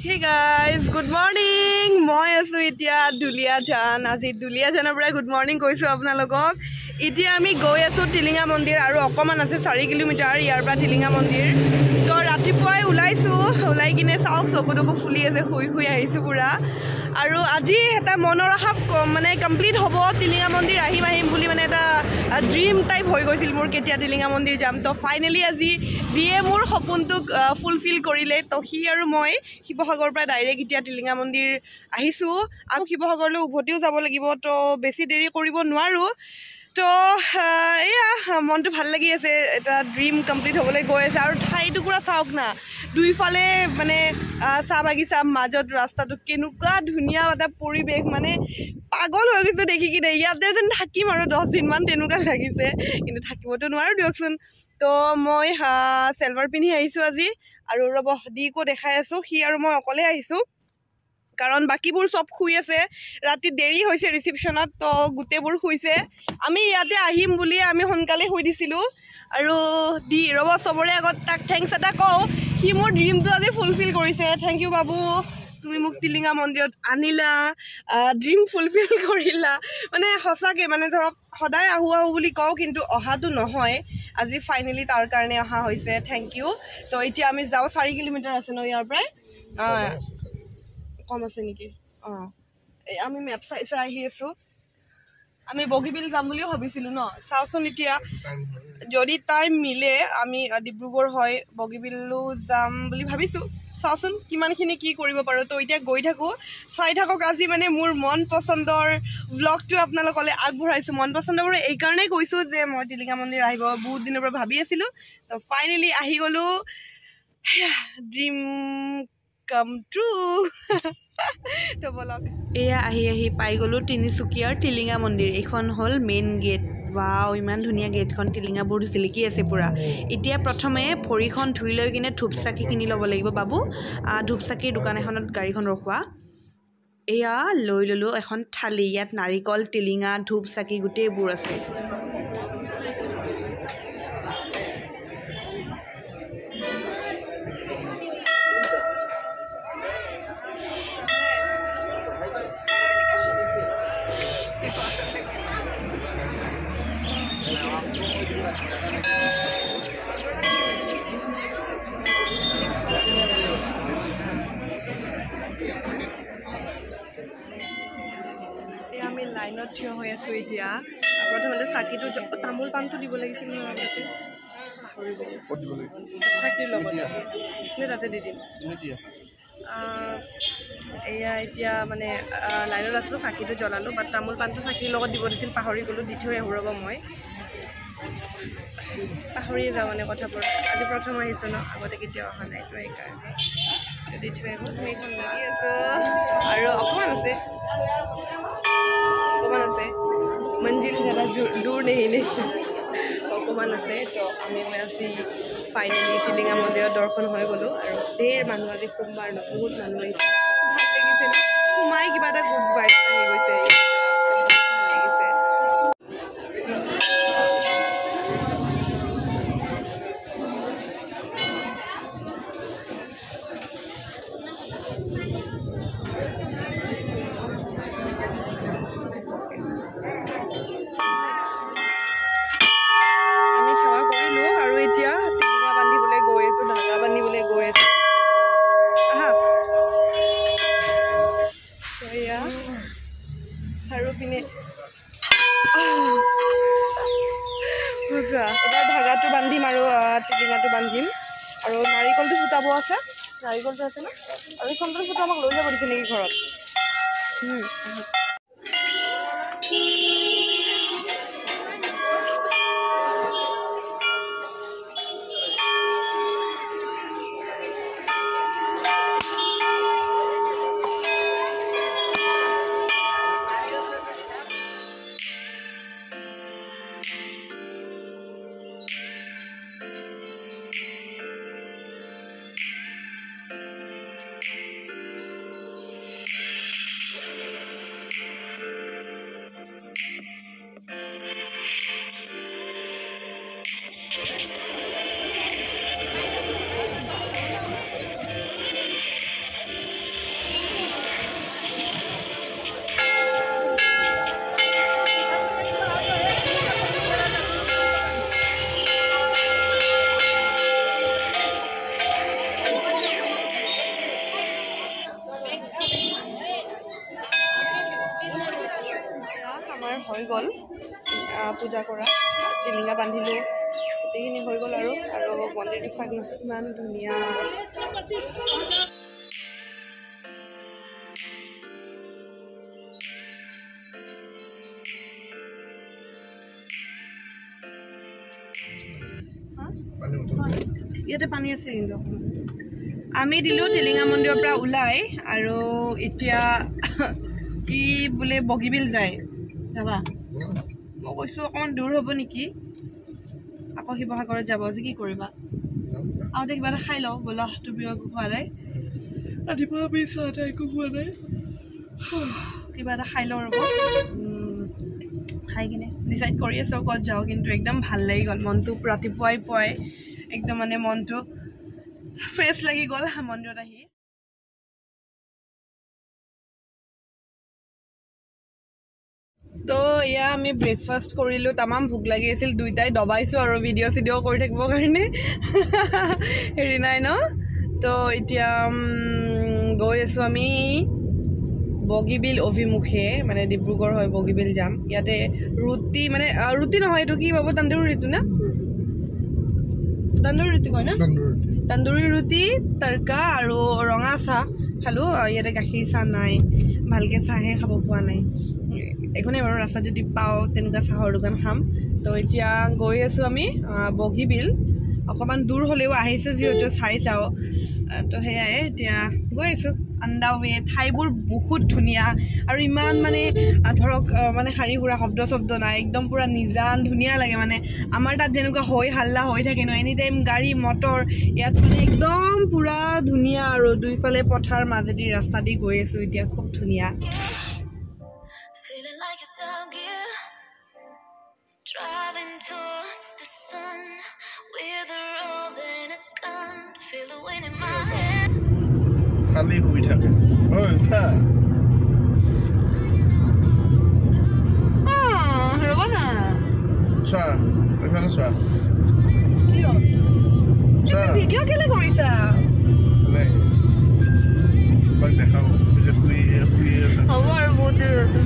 Hey guys, good morning. মই আছো এতিয়া দুলিয়াজান। আজি দুলিয়াজানৰ পৰা গুড মৰ্নিং কৈছো আপোনালোকক। এতিয়া আমি গৈ আছো টিলিঙা মন্দিৰ আৰু অকমান আছে 4 কিলোমিটাৰ ইয়াৰ পৰা টিলিঙা মন্দিৰ। তো ৰাতিপুৱাই ওলাইছো, ওলাই কিনে চাওক চকুটুকু ফুলি আছে, শুই আহিছো পুৰা। আৰু আজি এটা মনৰ আশা মানে কমপ্লিট হ'ব, টিলিঙা মন্দিৰ আহিম বুলি মানে এটা ড্ৰিম টাইপ হৈ গৈছিল মোৰ, কেতিয়া টিলিঙা মন্দিৰ যাম। তো ফাইনেলি আজি দিয়ে মোৰ সপোনটোক ফুলফিল কৰিলে। তো সি আৰু মই শিৱসাগৰৰ পৰা ডাইৰেক্ট এতিয়া টিলিঙা মন্দিৰ আহিছোঁ। আৰু শিৱসাগৰলৈ উভতিও যাব লাগিব, তো বেছি দেৰি কৰিব নোৱাৰোঁ। তো এয়া মনটো ভাল লাগি আছে, এটা ড্ৰিম কমপ্লিট হ'বলৈ গৈ আছে। আৰু ঠাইটুকুৰা চাওক না, দুইফালে মানে চাহ বাগিচা, মাজত ৰাস্তাটো, কেনেকুৱা ধুনীয়া এটা পৰিৱেশ, মানে পাগল হৈ গৈছোঁ দেখি কিনে। ইয়াতে যেন থাকিম আৰু 10 দিনমান তেনেকুৱা লাগিছে, কিন্তু থাকিবতো নোৱাৰোঁ দিয়কচোন। তো মই চেলৱাৰ পিন্ধি আহিছোঁ আজি। আৰু ৰ'ব দিকো দেখাই আছোঁ, সি আৰু মই অকলে আহিছোঁ, কাৰণ বাকীবোৰ চব শুই আছে। ৰাতি দেৰি হৈছে ৰিচিপশ্যনত, তো গোটেইবোৰ শুইছে। আমি ইয়াতে আহিম বুলি আমি সোনকালে শুই দিছিলোঁ। আৰু ৰ'ব চবৰে আগত তাক থেংকছ এটা কওঁ, সি মোৰ ড্ৰিমটো আজি ফুলফিল কৰিছে। থেংক ইউ বাবু, তুমি মোক টিলিঙা মন্দিৰত আনিলা, ড্ৰিম ফুলফিল কৰিলা। মানে সঁচাকৈ মানে ধৰক সদায় আহোঁ বুলি কওঁ, কিন্তু অহাটো নহয়। আজি ফাইনেলি তাৰ কাৰণে অহা হৈছে, থেংক ইউ। তো এতিয়া আমি যাওঁ, 4 কিলোমিটাৰ আছে ন ইয়াৰ পৰাই, কম আছে নেকি? আমি মেপ চাই আহি আছোঁ। আমি বগীবিল যাম বুলিও ভাবিছিলোঁ ন, চাওঁচোন এতিয়া যদি টাইম মিলে আমি ডিব্ৰুগড় হয় বগীবিলো যাম বুলি ভাবিছোঁ। চাওঁচোন কিমানখিনি কি কৰিব পাৰোঁ। তো এতিয়া গৈ থাকোঁ, চাই থাকক। আজি মানে মোৰ মন পচন্দৰ ব্লগটো আপোনালোকলৈ আগবঢ়াইছোঁ। মন পচন্দবোৰ এইকাৰণেই কৈছোঁ যে মই টিলিঙা মন্দিৰ আহিব বহুত দিনৰ পৰা ভাবি আছিলোঁ। তো ফাইনেলি আহি গ'লোঁ, ড্ৰিম কাম ট্ৰু। তো বলক, এয়া আহি পাই গ'লোঁ তিনিচুকীয়াৰ টিলিঙা মন্দিৰ। এইখন হ'ল মেইন গেট। ৱাও, ইমান ধুনীয়া গেটখন, টিলিঙাবোৰ জিলিকি আছে পূৰা। এতিয়া প্ৰথমে ভৰিখন ধুই লৈ কিনে ধূপ চাকি কিনি ল'ব লাগিব। বাবু, ধূপ চাকিৰ দোকান এখনত গাড়ীখন ৰখোৱা। এয়া লৈ ল'লোঁ এখন থালি, ইয়াত নাৰিকল, টিলিঙা, ধূপ চাকি গোটেইবোৰ আছে। আমি লাইনত থিয় হৈ আছোঁ এতিয়া। প্ৰথমতে চাকিটো, তামোল পাণটো দিব লাগিছিল নহয়, তাতে পাহৰি গ'লোঁ। চাকিৰ লগত তাতে দি দিম। এয়া এতিয়া মানে লাইনত আছোঁ, চাকিটো জ্বলালোঁ, বাট তামোল পাণটো চাকিৰ লগত দিব দিছিল, পাহৰি গ'লোঁ। দি থৈ আহোঁ ৰ'ব, মই পাহৰিয়ে যাওঁ মানে কথাবোৰ। আজি প্ৰথম আহিছোঁ ন, আগতে কেতিয়াও অহা নাই, তো সেইকাৰণে দি থৈ আহোঁ। তুমি এইখন লাগি আছোঁ আৰু অকণমান আছে মঞ্জিল জ্যাদা দূৰ নেহি অকণমান আছে। তো আমি আজি ফাইনেলি টিলিঙা মন্দিৰত দৰ্শন হৈ গ'লোঁ। আৰু ধেৰ মানুহ, আজি সোমবাৰ ন, বহুত মানুহ আহিছে। ভাল লাগিছে ন, সোমাই কিবা এটা গুড ভাইব আহি গৈছে। চাৰিওপিনে এবাৰ ধাগাটো বান্ধিম আৰু টিলিঙাটো বান্ধিম। আৰু নাৰিকলটো ফুটাব আছে, নাৰিকলটো আছে ন, আৰু চন্দন ফুটা আমাক লৈ যাব দিছে নেকি ঘৰত? হৈ গ'ল পূজা কৰা টিলিঙা বান্ধিলোঁ গোটেইখিনি হৈ গ'ল আৰু মন্দিৰটো চাগ ইমান ধুনীয়া ইয়াতে পানী আছে কিন্তু আমি দিলোঁ টিলিঙা মন্দিৰৰ পৰা ওলাই আৰু এতিয়া কি বোলে বগীবিল যায় যাবা মই কৈছোঁ অকণমান দূৰ হ'ব নেকি আকৌ শিৱসাগৰত যাব আজি কি কৰিবা আহোঁতে কিবা এটা খাই লওঁ ব'লা তুমিও একো খোৱা নাই ৰাতিপুৱা আমি চাহ এটা একো খোৱা নাই কিবা এটা খাই লওঁ ৰ'ব খাই কিনে ডিচাইড কৰি আছোঁ ক'ত যাওঁ কিন্তু একদম ভাল লাগি গ'ল মনটো ৰাতিপুৱাই পুৱাই একদম মানে মনটো ফ্ৰেছ লাগি গ'ল মন্দিৰত আহি তো এয়া আমি ব্ৰেকফাষ্ট কৰিলোঁ তামাম ভোক লাগি আছিল দুইটাই দবাইছোঁ আৰু ভিডিঅ' চিডিঅ' কৰি থাকিবৰ কাৰণে হেৰি নাই ন তো এতিয়া গৈ আছোঁ আমি বগীবিল অভিমুখে মানে ডিব্ৰুগড় হয় বগীবিল যাম ইয়াতে ৰুটি মানে ৰুটি নহয় এইটো কি পাব তন্দুৰী ৰুটি না তন্দুৰী ৰুটি কয় না তন্দুৰী ৰুটি তড়কা আৰু ৰঙা চাহ খালোঁ ইয়াতে গাখীৰ চাহ নাই ভালকৈ চাহে খাব পোৱা নাই এইখনেই বাৰু ৰাস্তাত যদি পাওঁ তেনেকুৱা চাহৰ দোকান খাম তো এতিয়া গৈ আছোঁ আমি বগীবিল অকণমান দূৰ হ'লেও আহিছোঁ যিহেতু চাই চাওঁ তো সেয়াই এতিয়া গৈ আছোঁ আণ্ডাৱে ঠাইবোৰ বহুত ধুনীয়া আৰু ইমান মানে ধৰক মানে শাৰী সুৰা শব্দ নাই একদম পূৰা নিজান ধুনীয়া লাগে মানে আমাৰ তাত যেনেকুৱা হৈ হাল্লা হৈ থাকে ন এনি টাইম গাড়ী মটৰ ইয়াত মানে একদম পূৰা ধুনীয়া আৰু দুইফালে পথাৰ মাজেদি ৰাস্তা দি গৈ আছোঁ এতিয়া খুব ধুনীয়া Driving towards the sun with a rose and a gun, feel the wind in my head. Khali hui thake. Oi, pha. ৰ'ব না Swa, এইফালে swa. কি হ'ল ভিডিঅ' কেলে কৰিছা নাই বাক দেখাও যে শুই আছে হ'ব আৰু বহুত দেৰি আছে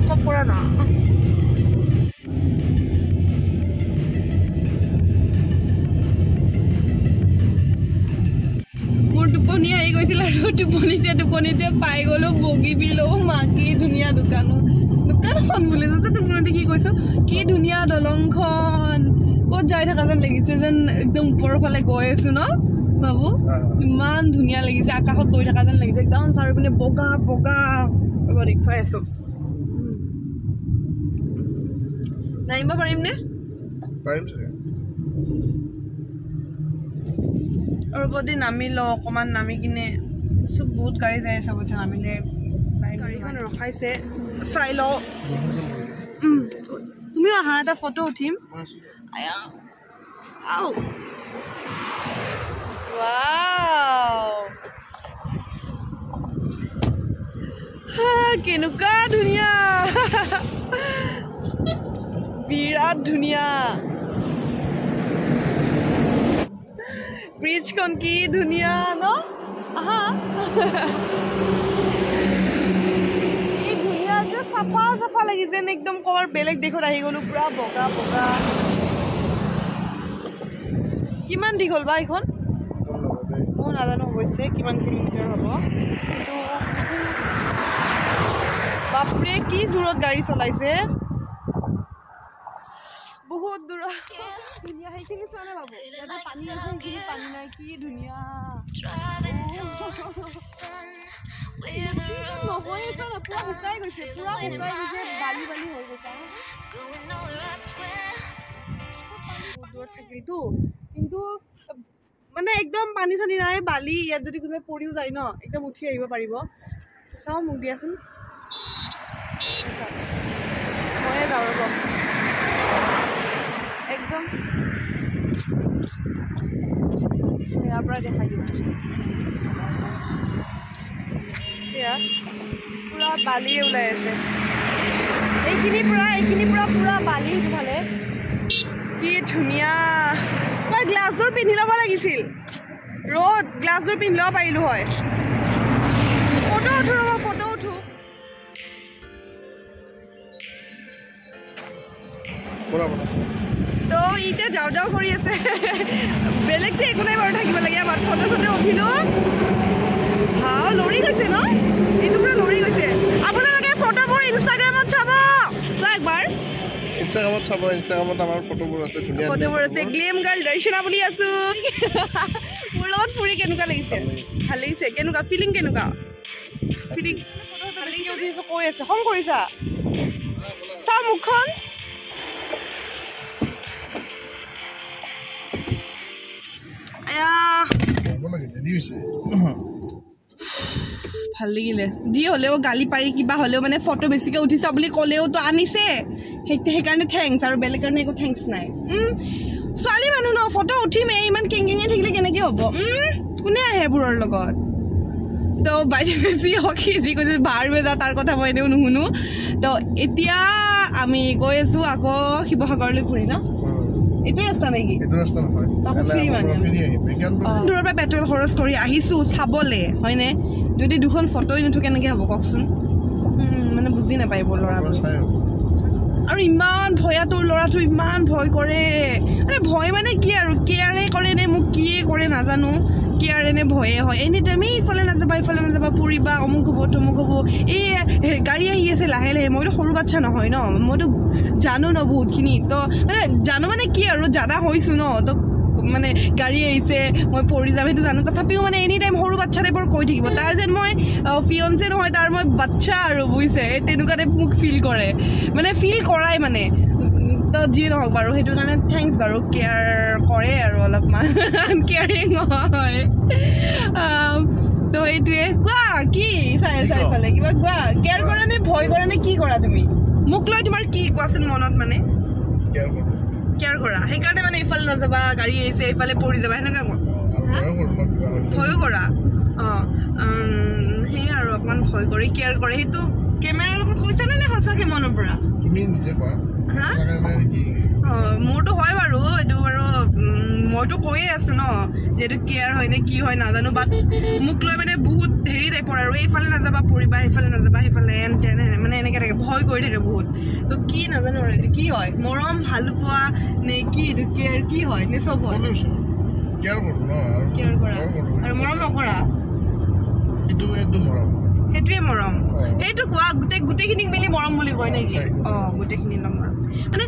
ষ্টপ কৰা না মোৰ টোপনি আহি গৈছিল আৰু টোপনিতে পাই গ'লো বগীবিল কি ধুনীয়া দোকানখন বুলি টোপনিতে কি কৈছোঁ কি ধুনীয়া দলংখন ক'ত যাই থকা যেন লাগিছে যেন একদম ওপৰৰ ফালে গৈ আছোঁ ন বাবু ইমান ধুনীয়া লাগিছে আকাশত গৈ থকা যেন লাগিছে একদম চাৰিওপিনে বগা ৰ'ব দেখুৱাই আছোঁ নামিব পাৰিম নে পাৰিম চাগে ৰ'ব দি নামি লওঁ অকণমান নামি কিনে চব বহুত গাড়ী যাই আছে অৱশ্যে নামিলে গাড়ীখন ৰখাইছে চাই লওঁ তুমিও আহা এটা ফটো উঠিম আও কেনেকুৱা ধুনীয়া বিৰাট ধুনীয়া ব্ৰিজখন কি ধুনীয়া ন আহা কি ধুনীয়া যে চাফা লাগিছে একদম ক'ৰবাৰ বেলেগ দেশত আহি গ'লো পুৰা বগা কিমান দীঘল বা এইখন মই নাজানো অৱশ্যে কিমান কিলোমিটাৰ হ'ব কিন্তু বাপৰে কি জোৰত গাড়ী চলাইছে বহুত দূৰত ধুনীয়া সেইখিনি চোৱা নাই বাবু ইয়াতে পানী আছে সেইখিনি পানী নাই কি ধুনীয়া নহয় চোৱা না পুৰা শুকাই গৈছে বালি হৈ গৈছে দূৰত থাকিলতো কিন্তু মানে একদম পানী চানী নাই বালি ইয়াত যদি কোনোবাই পৰিও যায় ন একদম উঠি আহিব পাৰিব চাওঁ মোক দিয়াচোন ময়ে যাওঁ ৰ'ব একদম ইয়াৰ পৰা দেখাই দিওঁ এয়া পুৰা বালিয়ে ওলাই আছে এইখিনি পৰা পুৰা বালি সিফালে কি ধুনীয়া মই গ্লাছযোৰ পিন্ধি ল'ব লাগিছিল ৰ'দ গ্লাছযোৰ পিন্ধি ল'ব পাৰিলোঁ হয় ফটো উঠো বৰাবৰ তো এতিয়া যাওঁ যাওঁ কৰি আছে বেলেগটো একো নাই বাৰু থাকিব লাগে আমাৰ ফটো চটো উঠিলো হাও লৰি গৈছে ন এইটো পুৰা লৰি গৈছে আপোনালোকে ফটোবোৰ ইনষ্টাগ্ৰামত চাব তো একবাৰ ইনষ্টাগ্ৰামত চাব ইনষ্টাগ্ৰামত আমাৰ ফটোবোৰ আছে ধুনীয়া ফটোবোৰ আছে গ্লেম গাৰ্ল দৰ্শনা বুলি আছো মোৰ লগত ফুৰি কেনেকুৱা লাগিছে ভাল লাগিছে কেনেকুৱা ফিলিং কেনেকুৱা ফিলিং কৈ আছে খং কৰিছা চাও মুখখন ভাল লাগিলে যি হ'লেও গালি পাৰি কিবা হ'লেও মানে ফটো বেছিকৈ উঠিছা বুলি ক'লেওতো আনিছে সেইকাৰণে থেংকছ আৰু বেলেগ কাৰণে একো থেংকছ নাই ছোৱালী মানুহ ন ফটো উঠিমেই ইমান কেংকেঙে থাকিলে কেনেকৈ হ'ব কোনে আহে এইবোৰৰ লগত তো বাইদেউ বেছি হকি যি কৈছে বাৰ বেজা তাৰ কথা মই এনেও নুশুনো তো এতিয়া আমি গৈ আছোঁ আকৌ শিৱসাগৰলৈ ঘূৰি ন এইটো ৰাস্তা নেকি দূৰৰ পৰা পেট্ৰল খৰচ কৰি আহিছোঁ চাবলৈ হয়নে যদি দুখন ফটোই নুঠো কেনেকৈ হ'ব কওকচোন মানে বুজি নাপায় এইবোৰ ল'ৰাবোৰ আৰু ইমান ভয়া তোৰ ল'ৰাটো ইমান ভয় কৰে মানে ভয় মানে কি আৰু কেয়াৰে কৰে নে মোক কিয়ে কৰে নাজানো কেয়াৰে নে ভয়ে হয় এনি টাইম ইফালে নাযাবা ফুৰিবা অমুক হ'ব তমুক হ'ব এই গাড়ী আহি আছে লাহে লাহে মইতো সৰু বাচ্ছা নহয় ন মইতো জানো ন বহুতখিনি তো মানে জানো মানে কি আৰু জানা হৈছোঁ ন তো মানে গাড়ী আহিছে মই পৰি যাম সেইটো জানো তথাপিও মানে এনি টাইম সৰু বাচ্ছা টাইপৰ কৈ থাকিব তাৰ যেন মই ফিয়ঞ্চে নহয় তাৰ মই বাচ্ছা আৰু বুজিছে তেনেকুৱা টাইপ মোক ফিল কৰে মানে ফিল কৰাই মানে তো যি নহওক বাৰু সেইটো কাৰণে থেংকছ বাৰু কেয়াৰ কৰে আৰু অলপমান কেয়াৰিং হয় তো এইটোৱে কোৱা কি চাই ফালে কিবা কোৱা কেয়াৰ কৰা নে ভয় কৰা নে কি কৰা তুমি মোক লৈ তোমাৰ কি কোৱাচোন মনত মানে কেয়াৰ কৰা সেইকাৰণে মানে ইফালে নাযাবা গাড়ী আহিছে ইফালে পৰি যাবা সেনেকুৱা ভয়ো কৰা সেই আৰু অকণমান ভয় কৰি কেয়াৰ কৰে সেইটো কেমেৰাৰ লগত কৈছানে নে সঁচাকৈ মনৰ পৰা মোৰতো হয় বাৰু এইটো বাৰু মইতো কৈয়ে আছোঁ ন যিহেতু কেয়াৰ হয় নে কি হয় নাজানো বাট মোক লৈ মানে বহুত হেৰি টাইপৰ আৰু এইফালে নাযাবা পৰিবা সেইফালে নাযাবা সেইফালে এন টেন মানে এনেকৈ থাকে ভয় কৰি থাকে বহুত তো কি নাজানো আৰু এইটো কি হয় মৰম ভাল পোৱা নে কি এইটো কেয়াৰ কি হয় নে চব হয় কেয়াৰ কৰা আৰু মৰম নকৰা সেইটোৱে মৰম সেইটো কোৱা গোটেইখিনিক মিলি মৰম বুলি কয় নেকি গোটেইখিনি মৰম মানে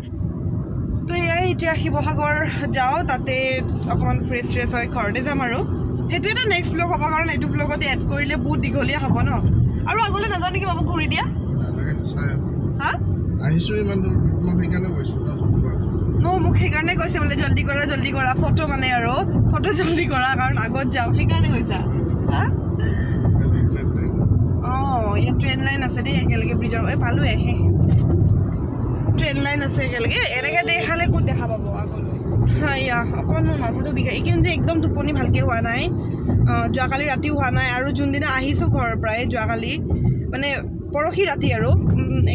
তো এয়াই এতিয়া শিৱসাগৰ যাওঁ তাতে অকণমান ফ্ৰেছ হয় ঘৰতে যাম আৰু সেইটো এটা নেক্সট ব্লগ হ'ব কাৰণ এইটো ব্লগতে এড কৰিলে বহুত দীঘলীয়া হ'ব ন আৰু আগলৈ নাজানো কি পাব ঘূৰি দিয়া হা মোক সেইকাৰণে কৈছে বোলে জল্দি কৰা ফটো মানে আৰু ফটো জল্দি কৰা কাৰণ আগত যাওঁ সেইকাৰণে কৈছা হা ইয়াত ট্ৰেইন লাইন আছে দেই একেলগে ব্ৰিজৰ পালোৱে ট্ৰেইন লাইন আছে একেলগে এনেকৈ দেখালে ক'ত দেখা পাব আগলৈ ইয়া অকণমান মোৰ মাথাটো বিষাই এইকেইদিন যে একদম টোপনি ভালকৈ হোৱা নাই যোৱাকালি ৰাতি হোৱা নাই আৰু যোনদিনা আহিছোঁ ঘৰৰ পৰাই যোৱাকালি মানে পৰহি ৰাতি আৰু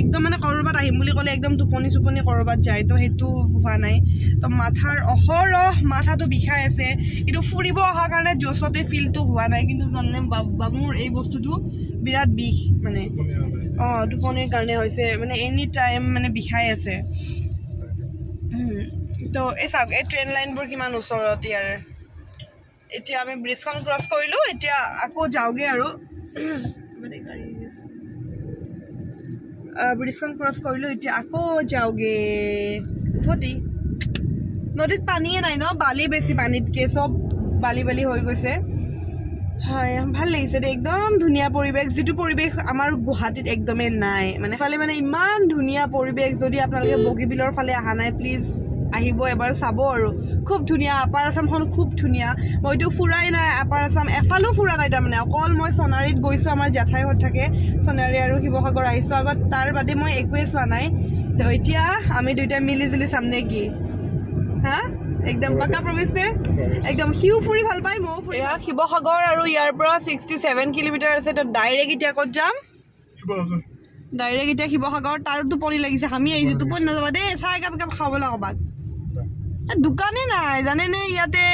একদম মানে ক'ৰবাত আহিম বুলি ক'লে একদম টোপনি ক'ৰবাত যায় তো সেইটো হোৱা নাই তো মাথাৰ অহৰহ মাথাটো বিষাই আছে কিন্তু ফুৰিব অহাৰ কাৰণে জ'চতে ফিলটো হোৱা নাই কিন্তু জানে বাবুৰ এই বস্তুটো বিৰাট বিষ মানে টোপনিৰ কাৰণে হৈছে মানে এনি টাইম মানে বিষাই আছে তো এই চাওক এই ট্ৰেইন লাইনবোৰ কিমান ওচৰত ইয়াৰ এতিয়া আমি ব্ৰিজখন ক্ৰছ কৰিলোঁ এতিয়া আকৌ যাওঁগৈ আৰু ব্ৰিজখন ক্ৰছ কৰিলোঁ এতিয়া আকৌ যাওঁগৈ উভতি নদীত পানীয়ে নাই ন বালি বেছি পানীতকৈ চব বালি হৈ গৈছে হয় ভাল লাগিছে দেই একদম ধুনীয়া পৰিৱেশ যিটো পৰিৱেশ আমাৰ গুৱাহাটীত একদমেই নাই মানে ফালে মানে ইমান ধুনীয়া পৰিৱেশ যদি আপোনালোকে বগীবিলৰ ফালে অহা নাই প্লিজ আহিব এবাৰ চাব আৰু খুব ধুনীয়া আপাৰ আছামখন খুব ধুনীয়া মইতো ফুৰাই নাই আপাৰ আছাম এফালেও ফুৰা নাই তাৰমানে অকল মই সোণাৰীত গৈছোঁ আমাৰ জেঠাইহঁত থাকে সোণাৰী আৰু শিৱসাগৰ আহিছোঁ আগত তাৰ বাদে মই একোৱে চোৱা নাই তো এতিয়া আমি দুইটা মিলি জুলি চাম নে কি হা একদম পাকা প্ৰমিছ নে একদম সিও ফুৰি ভাল পায় ময়ো ফুৰি শিৱসাগৰ আৰু ইয়াৰ পৰা 67 কিলোমিটাৰ আছে তো ডাইৰেক্ট এতিয়া ক'ত যাম ডাইৰেক্ট এতিয়া শিৱসাগৰ তাৰ টোপনি লাগিছে আমি আহিছোঁ টোপনি নাযাবা দেই চাহ একাপ খাবলৈ ক'ৰবাত দোকানেই নাই জানেনে ইয়াতে